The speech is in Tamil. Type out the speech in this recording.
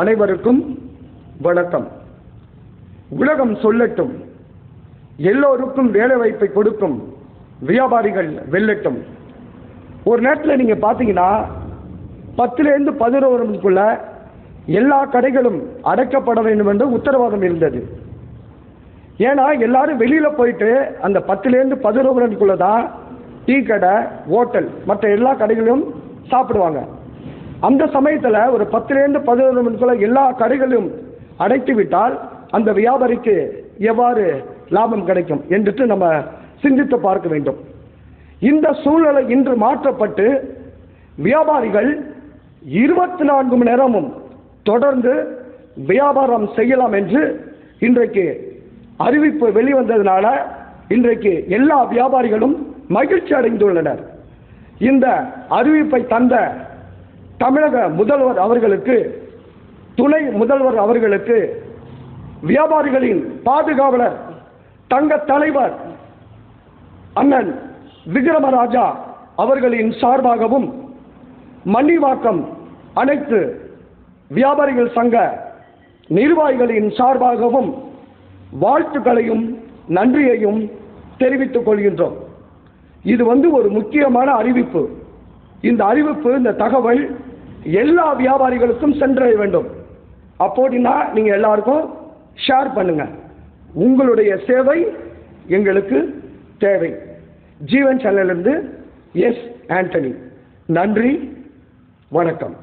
அனைவருக்கும் வணக்கம். உலகம் சொல்லட்டும், எல்லோருக்கும் வேலை வாய்ப்பை கொடுக்கும் வியாபாரிகள் வெல்லட்டும். ஒரு நேரத்தில் நீங்கள் பார்த்தீங்கன்னா 10லேருந்து 11 மணிக்குள்ள எல்லா கடைகளும் அடைக்கப்பட வேண்டும் என்று உத்தரவாதம் இருந்தது. ஏன்னா எல்லாரும் வெளியில் போயிட்டு அந்த 10லேருந்து 11 மணிக்குள்ள தான் டீ கடை, ஹோட்டல், மற்ற எல்லா கடைகளும் சாப்பிடுவாங்க. அந்த சமயத்தில் ஒரு 10லேருந்து 11 மணிக்குள்ள எல்லா கடைகளும் அடைத்து விட்டால் அந்த வியாபாரிக்கு எவ்வாறு லாபம் கிடைக்கும் என்று நம்ம சிந்தித்து பார்க்க வேண்டும். இந்த சூழ்நிலை இன்று மாற்றப்பட்டு வியாபாரிகள் 24 மணி நேரமும் தொடர்ந்து வியாபாரம் செய்யலாம் என்று இன்றைக்கு அறிவிப்பு வெளிவந்ததுனால இன்றைக்கு எல்லா வியாபாரிகளும் மகிழ்ச்சி அடைந்துள்ளனர். இந்த அறிவிப்பை தந்த தமிழக முதல்வர் அவர்களுக்கு, துணை முதல்வர் அவர்களுக்கு, வியாபாரிகளின் பாதுகாவலர் தங்க தலைவர் அண்ணன் விக்ரமராஜா அவர்களின் சார்பாகவும், மன்னிவாக்கம் அனைத்து வியாபாரிகள் சங்க நிர்வாகிகளின் சார்பாகவும் வாழ்த்துக்களையும் நன்றியையும் தெரிவித்துக் கொள்கின்றோம். இது ஒரு முக்கியமான அறிவிப்பு. இந்த அறிவிப்பு, இந்த தகவல் எல்லா வியாபாரிகளுக்கும் சென்றடைய வேண்டும். அப்படின்னா நீங்க எல்லாருக்கும் ஷேர் பண்ணுங்க. உங்களுடைய சேவை எங்களுக்கு தேவை. ஜீவன் சேனலிலிருந்து எஸ். ஆண்டனி. நன்றி, வணக்கம்.